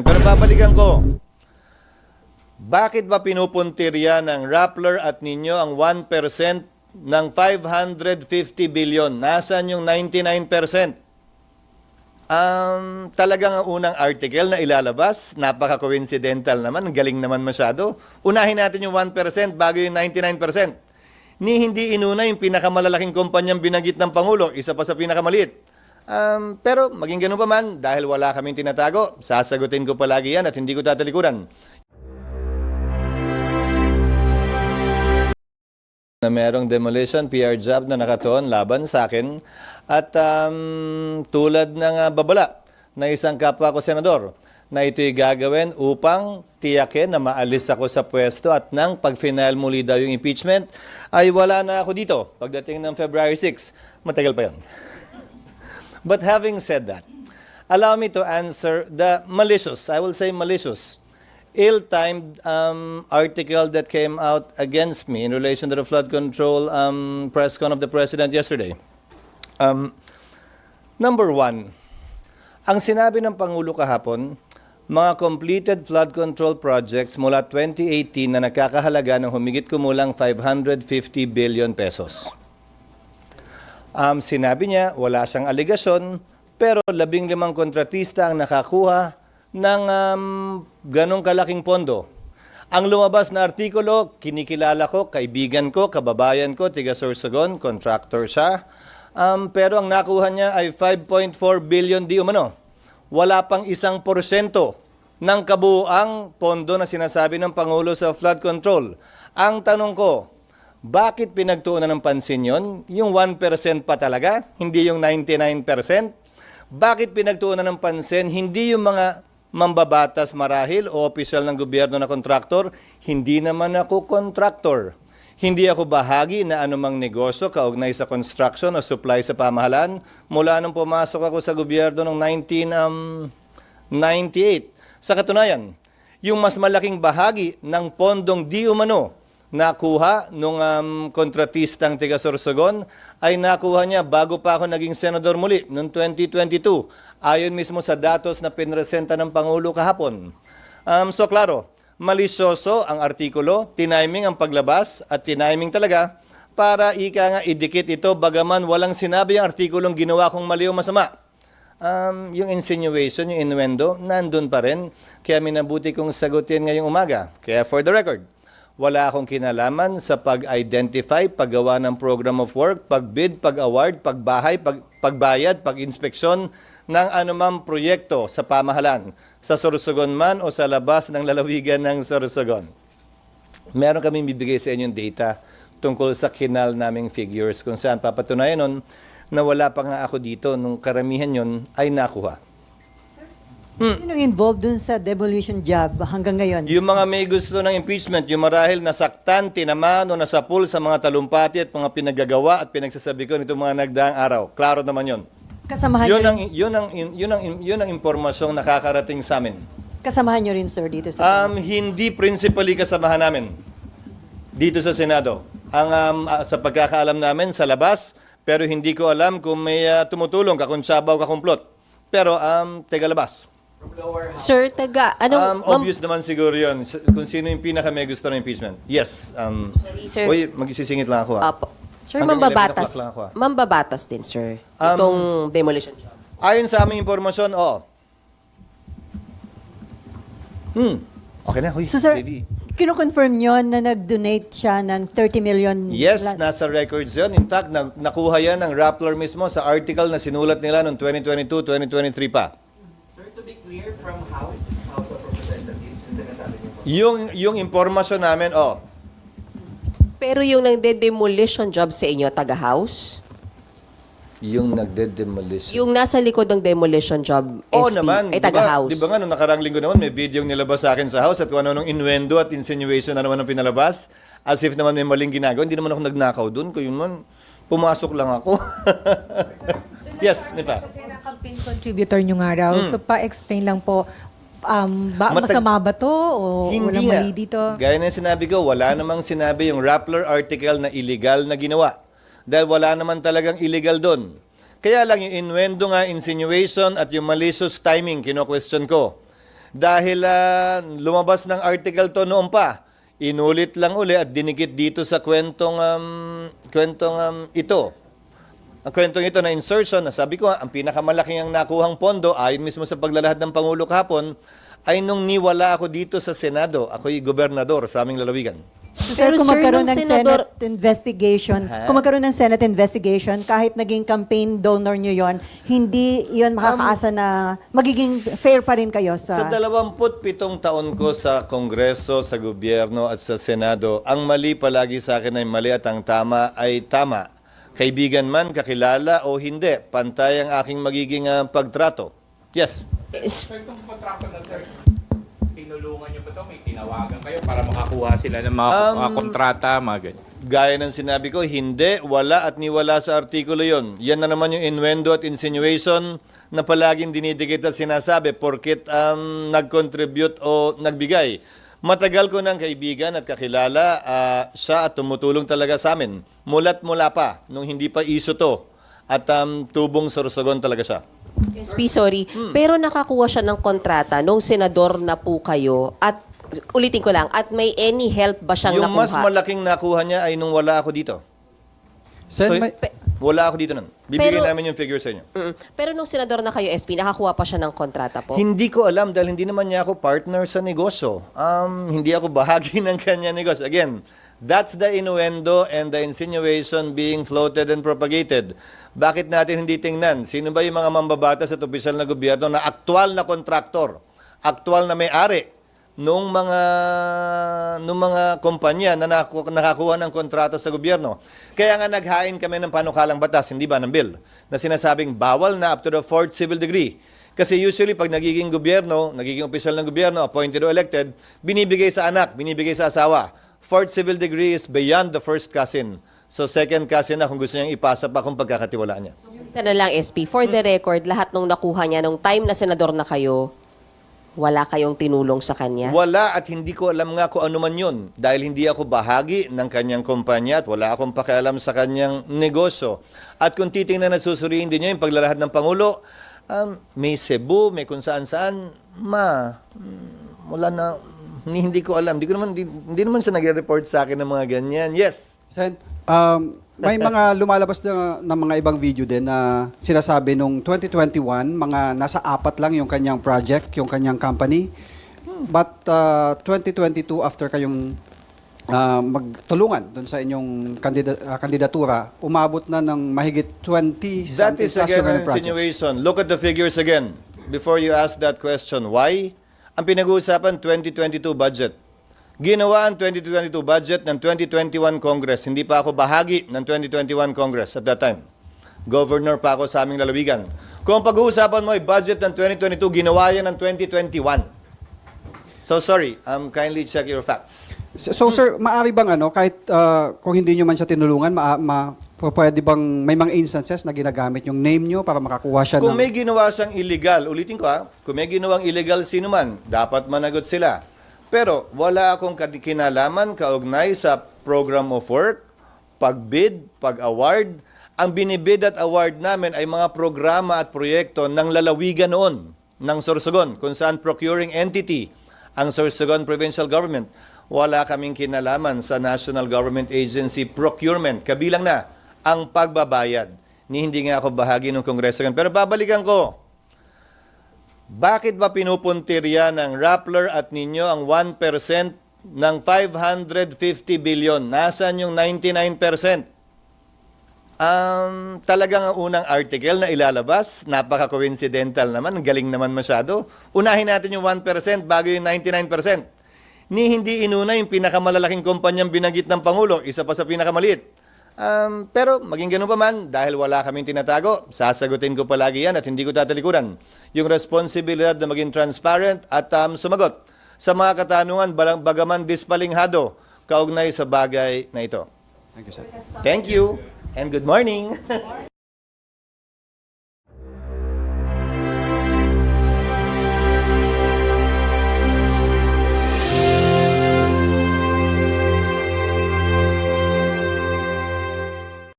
Pero babalikan ko, bakit ba pinupuntirya ng Rappler at ninyo ang 1% ng 550 billion? Nasaan yung 99%? Talagang ang unang article na ilalabas, napaka-coincidental naman, galing naman masyado. Unahin natin yung 1% bago yung 99%. Hindi inuna yung pinakamalalaking kumpanyang binanggit ng Pangulo, isa pa sa pinakamaliit. Pero maging ganun pa man, dahil wala kaming tinatago, sasagutin ko palagi yan at hindi ko tatalikuran. Na merong demolition PR job na nakatuon laban sa akin at tulad ng babala na isang kapwa ko senador na ito'y gagawin upang tiyakin na maalis ako sa pwesto at nang pag-final muli daw yung impeachment ay wala na ako dito pagdating ng February 6. Matagal pa yun. But having said that, allow me to answer the malicious, I will say malicious, ill-timed article that came out against me in relation to the flood control press con of the President yesterday. Number one, ang sinabi ng Pangulo kahapon, mga completed flood control projects mula 2018 na nakakahalaga ng humigit kumulang 550 billion pesos. Sinabi niya, wala siyang aligasyon, pero 15 kontratista ang nakakuha ng ganong kalaking pondo. Ang lumabas na artikulo, kinikilala ko, kaibigan ko, kababayan ko, tiga Sorsogon, contractor siya. Pero ang nakuha niya ay 5.4 billion di umano. Wala pang 1% ng kabuuang pondo na sinasabi ng Pangulo sa flood control. Ang tanong ko, bakit pinagtuunan ng pansin yon? Yung 1% pa talaga, hindi yung 99%? Bakit pinagtuunan ng pansin, hindi yung mga mambabatas marahil o opisyal ng gobyerno na kontraktor? Hindi naman ako kontraktor. Hindi ako bahagi na anumang negosyo kaugnay sa construction o supply sa pamahalaan mula nung pumasok ako sa gobyerno noong 1998. Sa katunayan, yung mas malaking bahagi ng pondong di umano nakuha nung kontratistang tiga Sorsogon ay nakuha niya bago pa ako naging senador muli noong 2022. Ayon mismo sa datos na pinresenta ng Pangulo kahapon. So klaro, malisyoso ang artikulo, tiniming ang paglabas at tiniming talaga para ika nga idikit ito bagaman walang sinabi ang artikulong ginawa kong mali o masama. Yung insinuation, yung innuendo, nandun pa rin. Kaya minabuti kong sagutin ngayong umaga. Kaya for the record, wala akong kinalaman sa pag-identify, paggawa ng program of work, pagbid, pag-award, pagbahay, pagbayad, pag-inspeksyon ng anumang proyekto sa pamahalaan, sa Sorsogon man o sa labas ng lalawigan ng Sorsogon. Meron kaming bibigay sa inyong data tungkol sa kinal naming figures kung saan papatunayan nun na wala pa nga ako dito nung karamihan yon ay nakuha. Sino involved dun sa demolition job hanggang ngayon? Yung mga may gusto ng impeachment, yung marahil nasaktan, tinamaan o nasapul sa mga talumpati at mga pinagagawa at pinagsasabi ko nitong mga nagdaang araw. Klaro naman yon. Kasamahan Yun ang impormasyong nakakarating sa amin. Kasamahan nyo rin, sir, dito sa Hindi principally kasamahan namin dito sa Senado. Sa pagkakaalam namin sa labas, pero hindi ko alam kung may tumutulong, kakuntsabaw, kakumplot. Pero taga labas. Sir, Obvious naman siguro yun. Kung sino yung pinaka may gusto ng impeachment. Yes. Sir. Uy, magsisingit lang ako. Apo. Sir, Hanggang 11 mambabatas. o'clock lang ako, Mambabatas din, sir. Itong demolition job. Ayon sa aming impormasyon, Okay na, huy. So, sir, baby. kino-confirm nyo na nag-donate siya ng 30 million? Yes, nasa records yun. In fact, nakuha yan ng Rappler mismo sa article na sinulat nila noong 2022, 2023 pa. Sir, to be clear, from House of Representatives, yung sinasabi niyo po. Yung impormasyon namin, Pero yung nagde-demolition job sa inyo, taga-house? yung nagde-demolition. Yung nasa likod ng demolition job, Oo SP, naman. ay taga-house? Di ba nga, nung nakarang linggo naman, may video yung nilabas sa akin sa house at kung ano nung innuendo at insinuation na naman ang pinalabas. As if naman may maling ginagawa. Hindi naman ako nagnakaw dun. Kung yun man, pumasok lang ako. Yes, Nipa. Kasi na-campaign contributor nyo nga raw. So, pa-explain lang po, masama ba to o walang nga. mali dito? Gaya na sinabi ko, wala namang sinabi yung Rappler article na illegal na ginawa. Dahil wala naman talagang illegal doon. Kaya lang yung innuendo nga, insinuation at yung malicious timing, kino-question ko. Dahil lumabas ng article to noon pa, inulit lang uli at dinikit dito sa kwentong ito. Ang kwentong ito na insertion, na sabi ko, ang pinakamalaking ang nakuhang pondo, ayon mismo sa paglalahad ng Pangulo kahapon, ay nung niwala ako dito sa Senado. Ako'y gobernador sa aming lalawigan. So, sir, Pero, kung sir, magkaroon nung ng senador- Senate investigation, kung magkaroon ng Senate investigation, kahit naging campaign donor nyo yon, hindi yon makakaasa na magiging fair pa rin kayo Sa sa... 27 taon ko sa Kongreso, sa gobyerno at sa Senado, ang mali palagi sa akin ay mali at ang tama ay tama. Kaibigan man, kakilala o hindi, pantay ang aking magiging pagtrato. Yes. Sir, itong kontrata na sir, tinulungan niyo ba ito? May tinawagan kayo para makakuha sila ng mga kontrata, mga ganyan. Gaya ng sinabi ko, hindi, wala at niwala sa artikulo yon. Yan na naman yung innuendo at insinuation na palaging dinidikit at sinasabi porkit nag-contribute o nagbigay. Matagal ko ng kaibigan at kakilala siya at tumutulong talaga sa amin. Mula't mula pa, nung hindi pa iso to. At tubong Sorsogon talaga siya. SP, sorry. Pero nakakuha siya ng kontrata nung senador na po kayo at ulitin ko lang, at may any help ba siyang Yung nakuha? mas malaking nakuha niya ay nung wala ako dito. Sen, So, may- wala ako dito nun. Bibigyan Pero- namin yung figure sa inyo. Pero nung senador na kayo, SP, nakakuha pa siya ng kontrata po? Hindi ko alam dahil hindi naman niya ako partner sa negosyo. Hindi ako bahagi ng kanya negosyo. Again, that's the innuendo and the insinuation being floated and propagated. Bakit natin hindi tingnan? Sino ba yung mga mambabatas at opisyal na gobyerno na aktual na kontraktor, aktual na may-ari nung mga kumpanya na nakakuha ng kontrata sa gobyerno? Kaya nga naghain kami ng panukalang batas, hindi ba ng bill, na sinasabing bawal na up to the 4th civil degree. Kasi usually pag nagiging gobyerno, nagiging opisyal ng gobyerno, appointed o elected, binibigay sa anak, binibigay sa asawa. 4th civil degree is beyond the first cousin. So second cousin na kung gusto niyang ipasa pa kung pagkakatiwalaan niya. Isa na lang, SP. For the record, lahat nung nakuha niya nung time na senador na kayo, wala kayong tinulong sa kanya? Wala at hindi ko alam nga kung ano man yun. Dahil hindi ako bahagi ng kanyang kumpanya at wala akong pakialam sa kanyang negosyo. At kung titingnan at susuriin din niyo yung paglalahad ng Pangulo, may Cebu, may kung saan-saan, wala na, hindi ko alam. Hindi naman siya nag-report sa akin ng mga ganyan. Yes. Sen, may mga lumalabas na mga ibang video din na sinasabi nung 2021, mga nasa 4 lang yung kanyang project, yung kanyang company. But 2022, after kayong magtulungan doon sa inyong kandidatura, umabot na ng mahigit 20 That something is plus again yung an kanyang projects. insinuation. Look at the figures again before you ask that question. Why? Ang pinag-uusapan, 2022 budget. Ginawa ang 2022 budget ng 2021 Congress. Hindi pa ako bahagi ng 2021 Congress at that time. Governor pa ako sa aming lalawigan. Kung pag-uusapan mo ay budget ng 2022, ginawa yan ng 2021. So sorry, kindly check your facts. So sir, maaari bang kahit kung hindi nyo man siya tinulungan, pwede bang may mga instances na ginagamit yung name nyo para makakuha siya Kung ng... may ginawa siyang illegal, ulitin ko kung may ginawang illegal sino man, dapat managot sila. Pero wala akong kinalaman kaugnay sa program of work, pagbid, pag-award. Ang binibid at award namin ay mga programa at proyekto ng lalawigan noon, ng Sorsogon, kung saan procuring entity ang Sorsogon Provincial Government. Wala kaming kinalaman sa National Government Agency procurement. Kabilang na ang pagbabayad. Hindi nga ako bahagi ng Kongreso. Pero babalikan ko. Bakit ba pinupuntirya ng Rappler at ninyo ang 1% ng 550 billion? Nasaan yung 99%? Talagang ang unang article na ilalabas, napaka-coincidental naman, galing naman masyado. Unahin natin yung 1% bago yung 99%. Hindi inuna yung pinakamalalaking kumpanyang binanggit ng Pangulo, isa pa sa pinakamaliit. Pero maging ganun pa man, dahil wala kaming tinatago, sasagutin ko palagi yan at hindi ko tatalikuran. Yung responsibilidad na maging transparent at sumagot sa mga katanungan bagaman dispalinghado kaugnay sa bagay na ito. Thank you, sir. Thank you and good morning.